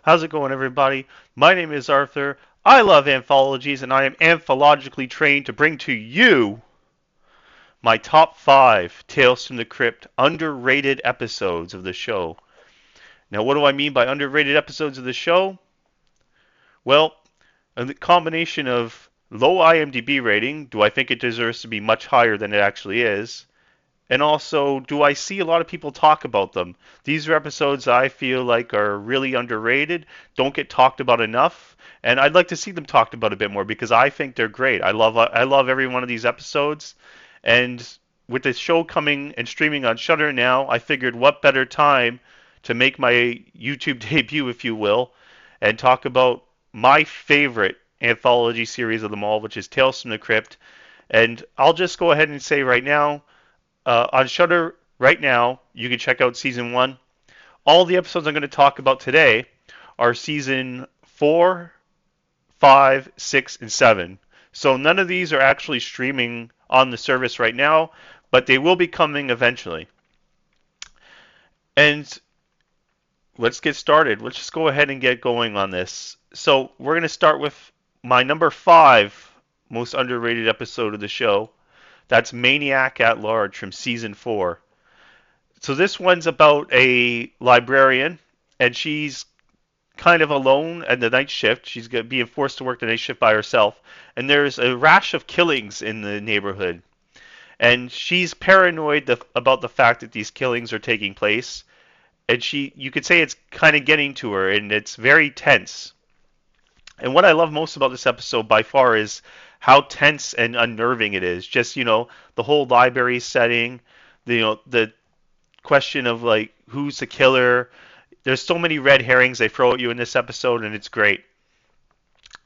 How's it going, everybody? My name is Arthur. I love anthologies, and I am anthologically trained to bring to you my top 5 Tales from the Crypt underrated episodes of the show. Now, what do I mean by underrated episodes of the show? Well, a combination of low IMDb rating, do I think it deserves to be much higher than it actually is? And also, do I see a lot of people talk about them? These are episodes I feel like are really underrated, don't get talked about enough, and I'd like to see them talked about a bit more because I think they're great. I love every one of these episodes, and with the show coming and streaming on Shudder now, I figured what better time to make my YouTube debut, if you will, and talk about my favorite anthology series of them all, which is Tales from the Crypt. And I'll just go ahead and say right now, on Shudder right now, you can check out season one. All the episodes I'm going to talk about today are season 4, 5, 6, and 7. So none of these are actually streaming on the service right now, but they will be coming eventually. And let's get started. Let's just go ahead and get going on this. So we're going to start with my number 5 most underrated episode of the show. That's Maniac at Large from season 4. So this one's about a librarian, and she's kind of alone at the night shift. She's being forced to work the night shift by herself, and there's a rash of killings in the neighborhood. And she's paranoid about the fact that these killings are taking place, and you could say it's kind of getting to her, and it's very tense. And what I love most about this episode by far is how tense and unnerving it is. Just the whole library setting, the question of like who's the killer. There's so many red herrings they throw at you in this episode, and it's great.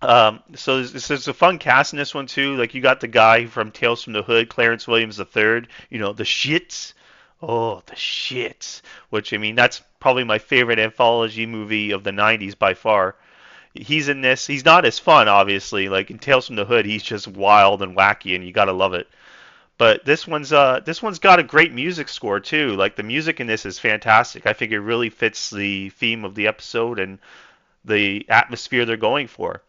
So there's a fun cast in this one too. Like you got the guy from Tales from the Hood, Clarence Williams III. The shits. Oh, the shits. Which I mean, that's probably my favorite anthology movie of the '90s by far. He's in this. He's not as fun, obviously. Like in Tales from the Hood, he's just wild and wacky, and you gotta love it. But this one's got a great music score too. Like the music in this is fantastic. I think it really fits the theme of the episode and the atmosphere they're going for.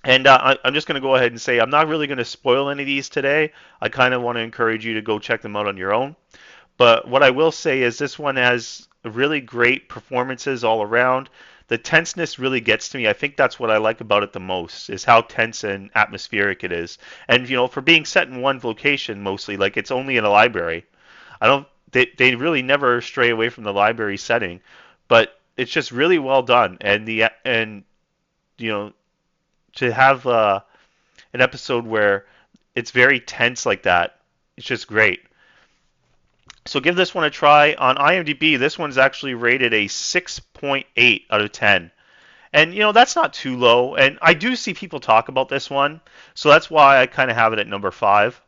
And I'm just going to go ahead and say I'm not really going to spoil any of these today. I kind of want to encourage you to go check them out on your own. But what I will say is this one has really great performances all around. The tenseness really gets to me. I think that's what I like about it the most is how tense and atmospheric it is. And for being set in one location mostly, like it's only in a library. I don't they really never stray away from the library setting, but it's just really well done. And you know to have an episode where it's very tense like that, it's just great. So give this one a try. On IMDb, this one's actually rated a 6.8 out of 10. And, that's not too low. And I do see people talk about this one. So that's why I kind of have it at number 5.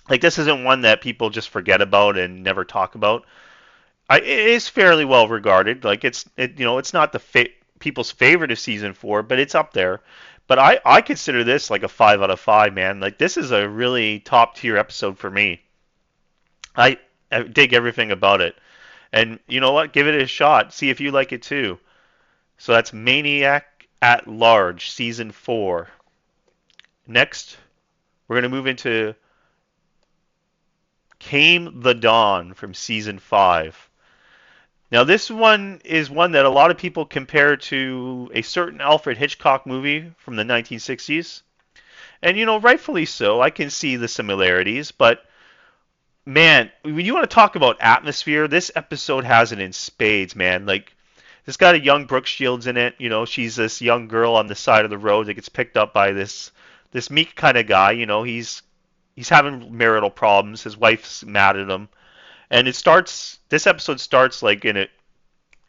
Like, this isn't one that people just forget about and never talk about. It is fairly well regarded. Like, it's not people's favorite of season 4, but it's up there. But I consider this like a 5 out of 5, man. Like, this is a really top tier episode for me. I, I dig everything about it. And you know what? Give it a shot. See if you like it too. So that's Maniac at Large, Season 4. Next, we're going to move into Came the Dawn from Season 5. Now, this one is one that a lot of people compare to a certain Alfred Hitchcock movie from the 1960s. And, rightfully so. I can see the similarities, but man, when you want to talk about atmosphere, this episode has it in spades, man. Like, it's got a young Brooke Shields in it. She's this young girl on the side of the road that gets picked up by this meek kind of guy. He's having marital problems. His wife's mad at him, and This episode starts like in it,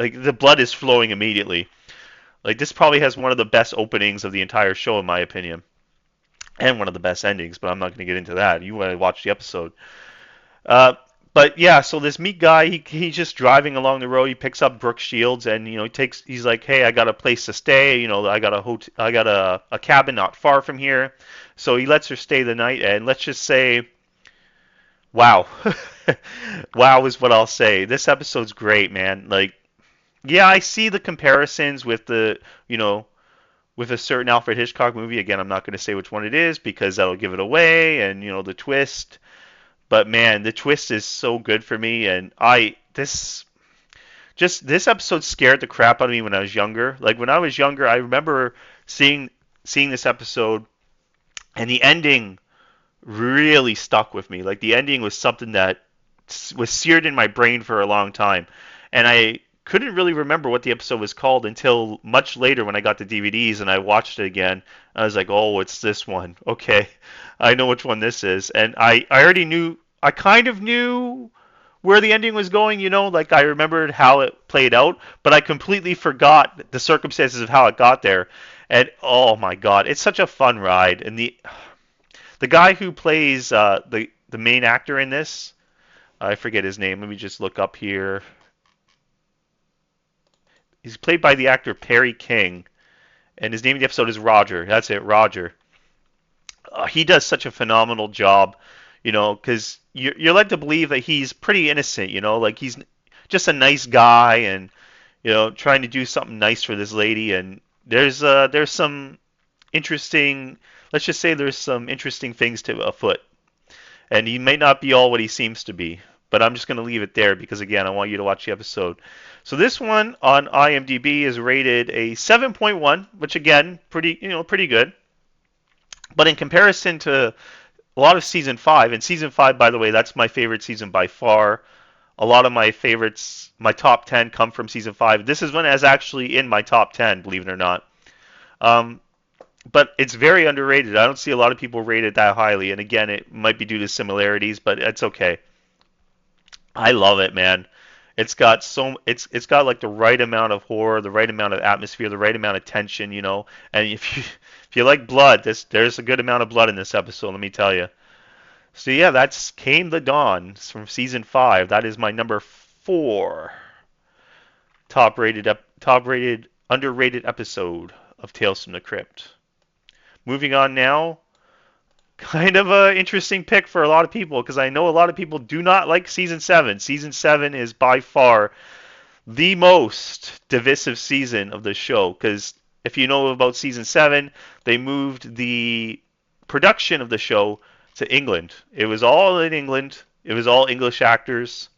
like the blood is flowing immediately. Like this probably has one of the best openings of the entire show, in my opinion, and one of the best endings. But I'm not going to get into that. You want to watch the episode. Uh, but yeah, so this meat guy, he's just driving along the road. He picks up Brooke Shields, and he's like, hey, I got a place to stay. I got I got a cabin not far from here. So he lets her stay the night, and let's just say, wow, wow is what I'll say. This episode's great, man. Like Yeah, I see the comparisons with the, you know, with a certain Alfred Hitchcock movie. Again, I'm not going to say which one it is because that'll give it away, and the twist. But man, the twist is so good for me, and this episode scared the crap out of me when I was younger. Like when I was younger, I remember seeing seeing this episode, and the ending really stuck with me. Like the ending was something that was seared in my brain for a long time, and I couldn't really remember what the episode was called until much later when I got the DVDs and I watched it again. I was like, "Oh, it's this one. Okay, I know which one this is." And I already knew. I kind of knew where the ending was going, like I remembered how it played out, but I completely forgot the circumstances of how it got there. And oh my god, it's such a fun ride. And the guy who plays the main actor in this, I forget his name. Let me just look up here. He's played by the actor Perry King, and his name in the episode is Roger. That's it, Roger. He does such a phenomenal job, because you're led to believe that he's pretty innocent, like he's just a nice guy and trying to do something nice for this lady. And there's some interesting, let's just say there's some interesting things to afoot, and he may not be all what he seems to be. But I'm just going to leave it there because again, I want you to watch the episode. So this one on IMDb is rated a 7.1, which again, pretty good. But in comparison to a lot of season 5, and season 5, by the way, that's my favorite season by far. A lot of my favorites, my top 10 come from season 5. This is one that's actually in my top 10, believe it or not. Um, but it's very underrated. I don't see a lot of people rate it that highly. And again, it might be due to similarities, but it's okay. I love it, man. It's got like the right amount of horror, the right amount of atmosphere, the right amount of tension, And if you like blood, there's a good amount of blood in this episode, let me tell you. So yeah, that's Came the Dawn from season 5. That is my number 4 top rated underrated episode of Tales from the Crypt. Moving on now, kind of a interesting pick for a lot of people because I know a lot of people do not like season 7. Season 7 is by far the most divisive season of the show because if you know about season 7, they moved the production of the show to England. It was all in England. It was all English actors,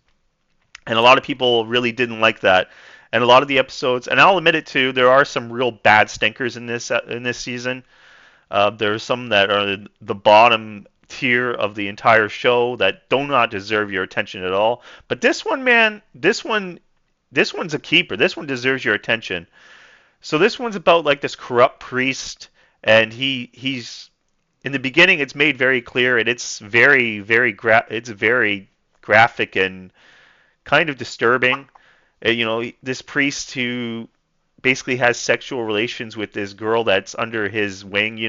and a lot of people really didn't like that. And a lot of the episodes, and I'll admit it too, there are some real bad stinkers in this season. There are some that are the bottom tier of the entire show that do not deserve your attention at all. But this one, man, this one's a keeper. This one deserves your attention. So this one's about like this corrupt priest, and he's in the beginning. It's made very clear, and it's it's very graphic and kind of disturbing. This priest who basically has sexual relations with this girl that's under his wing,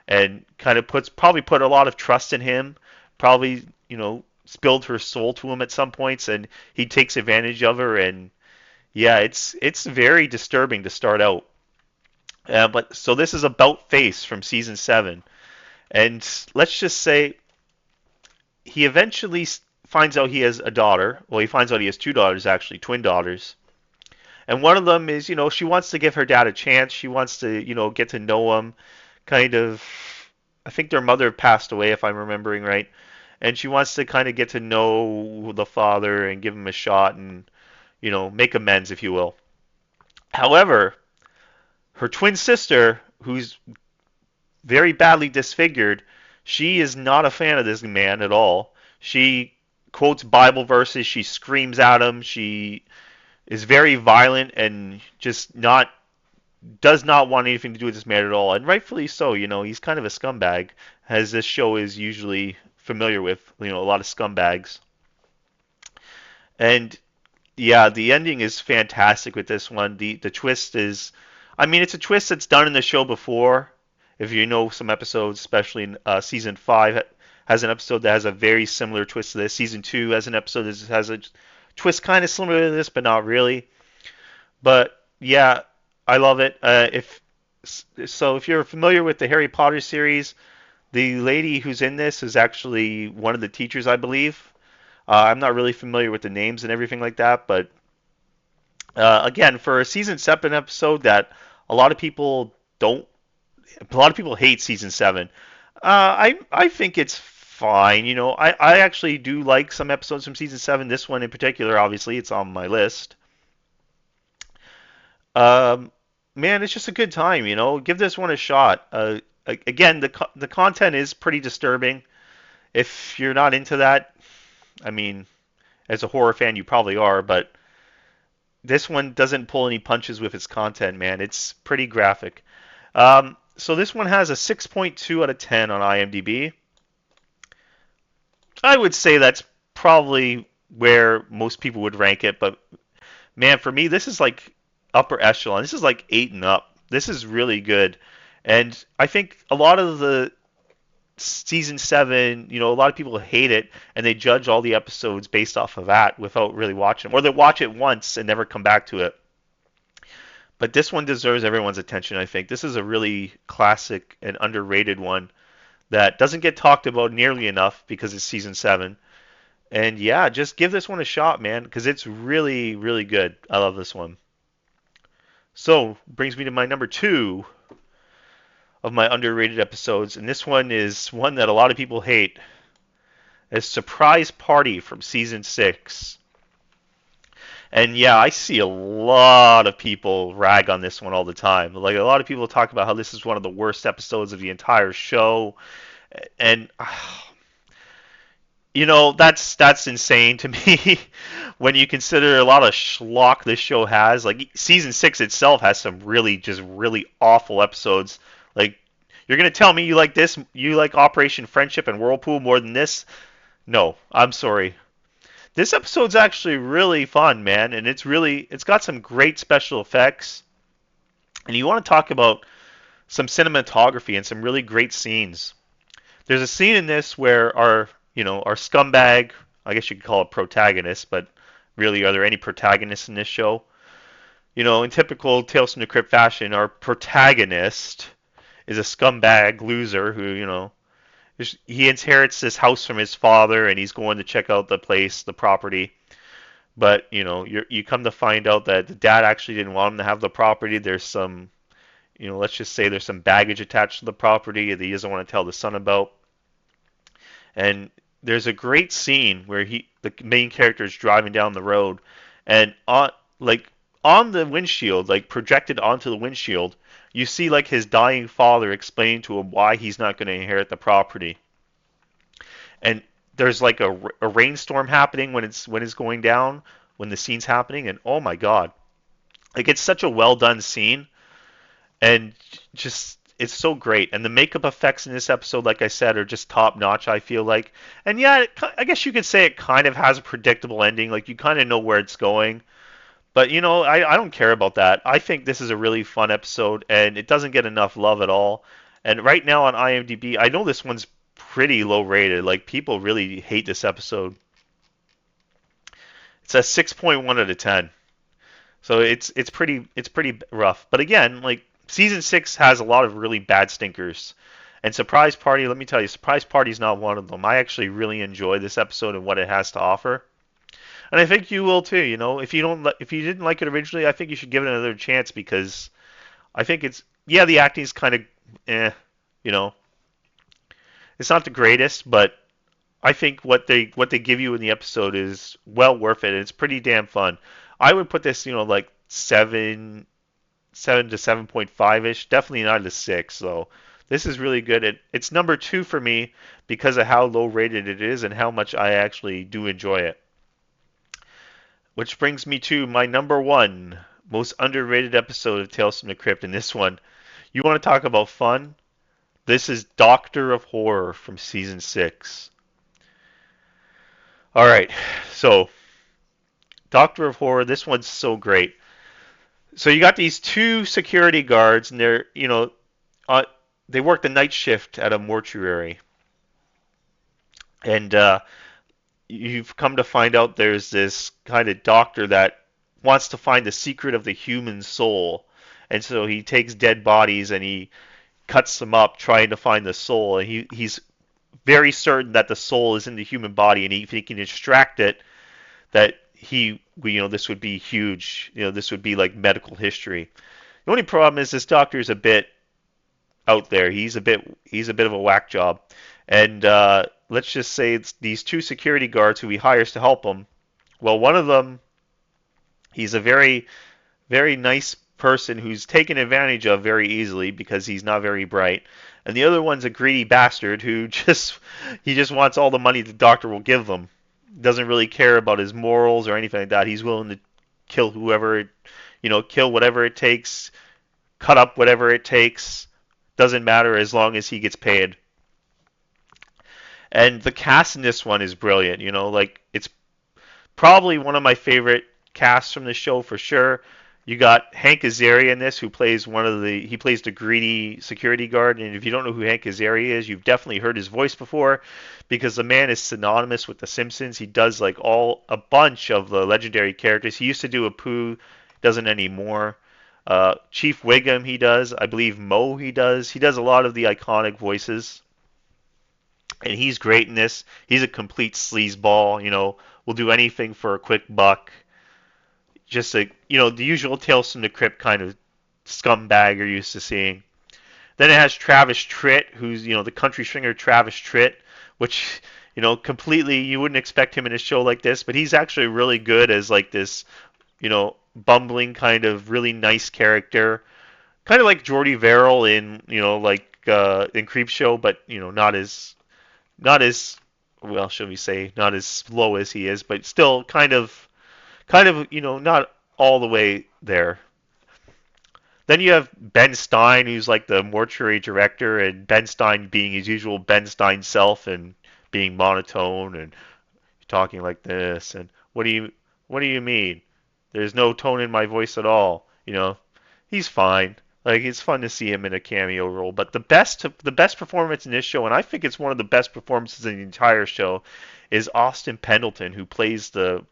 and kind of probably put a lot of trust in him, probably, spilled her soul to him at some points, and he takes advantage of her. And yeah, it's very disturbing to start out. But so this is about Face from season 7, and let's just say he eventually finds out he has a daughter. Well, he finds out he has two daughters, actually, twin daughters. And one of them is, she wants to give her dad a chance. She wants to, get to know him. Kind of, I think their mother passed away, if I'm remembering right. And she wants to kind of get to know the father and give him a shot and, make amends, if you will. However, her twin sister, who's very badly disfigured, she is not a fan of this man at all. She quotes Bible verses. She screams at him. She is very violent and just not does not want anything to do with this man at all, and rightfully so. He's kind of a scumbag, as this show is usually familiar with. A lot of scumbags. And yeah, the ending is fantastic with this one. The twist is, I mean, it's a twist that's done in the show before. If you know some episodes, especially in season 5, has an episode that has a very similar twist to this. Season 2 has an episode that has a twist kind of similar to this, but not really. But yeah, I love it. If you're familiar with the Harry Potter series, the lady who's in this is actually one of the teachers, I believe. I'm not really familiar with the names and everything like that, but Again, for a season 7 episode that a lot of people don't, a lot of people hate season 7. I think it's fine. I actually do like some episodes from season 7. This one in particular, obviously, it's on my list. Um, Man, it's just a good time. Give this one a shot. Again, the content is pretty disturbing. If you're not into that, I mean, as a horror fan, you probably are, but this one doesn't pull any punches with its content, man. It's pretty graphic. So this one has a 6.2 out of 10 on IMDb. I would say that's probably where most people would rank it, but man, for me, this is like upper echelon. This is like 8 and up. This is really good. And I think a lot of the season 7, a lot of people hate it and they judge all the episodes based off of that without really watching them. Or they watch it once and never come back to it. But this one deserves everyone's attention, I think. This is a really classic and underrated one that doesn't get talked about nearly enough because it's season 7. And yeah, just give this one a shot, man, because it's really, really good. I love this one. So, brings me to my number 2 of my underrated episodes, and this one is one that a lot of people hate. It's Surprise Party from season 6. And yeah, I see a lot of people rag on this one all the time. Like a lot of people talk about how this is one of the worst episodes of the entire show, and that's insane to me when you consider a lot of schlock this show has. Like season 6 itself has some really just really awful episodes. Like you're gonna tell me you like this, you like Operation Friendship and Whirlpool more than this? No, I'm sorry. This episode's actually really fun, man, and it's got some great special effects. And you want to talk about some cinematography and some really great scenes. There's a scene in this where our scumbag, I guess you could call it protagonist, but really, are there any protagonists in this show? In typical Tales from the Crypt fashion, our protagonist is a scumbag loser who, he inherits this house from his father, and he's going to check out the place, the property. But you come to find out that the dad actually didn't want him to have the property. There's some, let's just say there's some baggage attached to the property that he doesn't want to tell the son about. And there's a great scene where the main character is driving down the road, and on the windshield, like projected onto the windshield, you see like his dying father explaining to him why he's not going to inherit the property. And there's like a rainstorm happening when it's going down, when the scene's happening, and oh my god, like it's such a well done scene, and just it's so great. And the makeup effects in this episode, like I said, are just top notch. I feel like, and yeah, I guess you could say it kind of has a predictable ending. Like you kind of know where it's going. But I don't care about that. I think this is a really fun episode, and it doesn't get enough love at all. And right now on IMDb, I know this one's pretty low rated. Like people really hate this episode. It's a 6.1 out of 10. So it's pretty rough. But again, like season 6 has a lot of really bad stinkers. And Surprise Party, let me tell you, Surprise Party is not one of them. I actually really enjoy this episode and what it has to offer. And I think you will too. If you didn't like it originally, I think you should give it another chance because I think yeah, the acting is kind of you know, it's not the greatest, but I think what they give you in the episode is well worth it. It's pretty damn fun. I would put this, like 7 to 7.5 ish. Definitely not a 6 though. This is really good. It's number 2 for me because of how low rated it is and how much I actually do enjoy it. Which brings me to my number 1 most underrated episode of Tales from the Crypt. And this one, you want to talk about fun? This is Doctor of Horror from season 6. All right, so Doctor of Horror. This one's so great. So you got these two security guards, and uh, they work the night shift at a mortuary, and you've come to find out there's this kind of doctor that wants to find the secret of the human soul, and so he takes dead bodies and he cuts them up trying to find the soul, and he's very certain that the soul is in the human body, and if he can extract it, that he this would be huge. This would be like medical history. The only problem is this doctor is a bit out there. He's a bit of a whack job, and let's just say it's these two security guards who he hires to help him. Well, one of them, he's a very very nice person who's taken advantage of very easily because he's not very bright. And the other one's a greedy bastard who just wants all the money the doctor will give him. Doesn't really care about his morals or anything like that. He's willing to kill kill whatever it takes, cut up whatever it takes. Doesn't matter as long as he gets paid. And the cast in this one is brilliant. Like it's probably one of my favorite casts from the show for sure. You got Hank Azaria in this, who plays he plays the greedy security guard. And if you don't know who Hank Azaria is, you've definitely heard his voice before, because the man is synonymous with The Simpsons. He does like a bunch of the legendary characters. He used to do Apu, doesn't anymore. Chief Wiggum he does, I believe Mo he does. He does a lot of the iconic voices, and he's great in this. He's a complete sleazeball. Will do anything for a quick buck. Just like the usual Tales from the Crypt kind of scumbag you're used to seeing. Then it has Travis Tritt, who's the country singer Travis Tritt, which completely you wouldn't expect him in a show like this, but he's actually really good as like this bumbling kind of really nice character, kind of like Jordy Verrill in like in Creepshow, but not as well, shall we say, not as slow as he is, but still kind of not all the way there. Then you have Ben Stein, who's like the mortuary director, and Ben Stein being his usual Ben Stein self and being monotone and talking like this. And what do you mean? There's no tone in my voice at all. He's fine. Like it's fun to see him in a cameo role. But the best performance in this show, and I think it's one of the best performances in the entire show, is Austin Pendleton, who plays the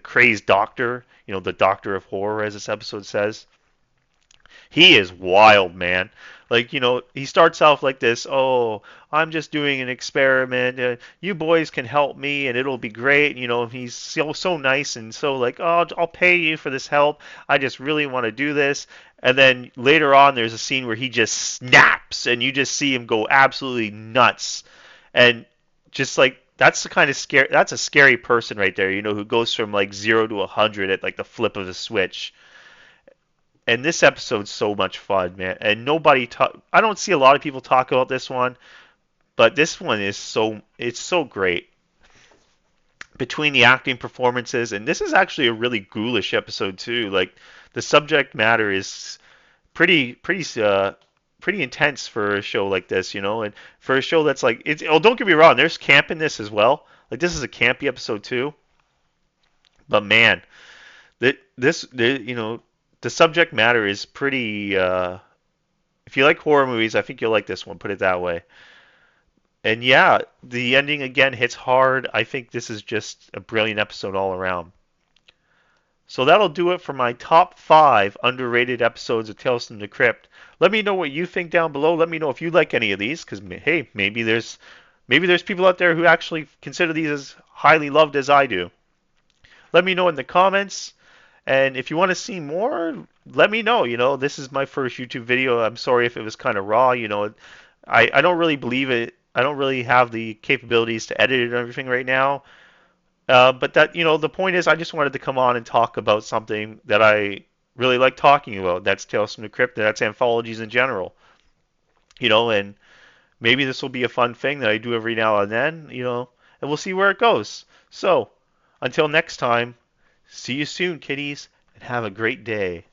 crazed doctor. The doctor of horror, as this episode says. He is wild, man. Like, he starts off like this, oh, I'm just doing an experiment. You boys can help me and it'll be great. He's so nice and so like, oh, I'll pay you for this help. I just really want to do this. And then later on, there's a scene where he just snaps and you just see him go absolutely nuts. And just like, that's a scary person right there, who goes from like 0 to 100 at like the flip of a switch. And this episode's so much fun, man. And I don't see a lot of people talk about this one, but this one it's so great. Between the acting performances, and this is actually a really ghoulish episode too. Like the subject matter is pretty intense for a show like this, and for a show that's like it's. Oh, don't get me wrong. There's camp in this as well. Like this is a campy episode too. But man, the subject matter is pretty. If you like horror movies, I think you'll like this one. Put it that way. And yeah, the ending again hits hard. I think this is just a brilliant episode all around. So that'll do it for my top 5 underrated episodes of Tales from the Crypt. Let me know what you think down below. Let me know if you like any of these, because hey, maybe there's people out there who actually consider these as highly loved as I do. Let me know in the comments. And if you want to see more, let me know. This is my first YouTube video. I'm sorry if it was kind of raw. I don't really believe it. I don't really have the capabilities to edit it and everything right now. But the point is, I just wanted to come on and talk about something that I really like talking about. That's Tales from the Crypt, and that's anthologies in general. And maybe this will be a fun thing that I do every now and then, and we'll see where it goes. So, until next time, see you soon, kiddies, and have a great day.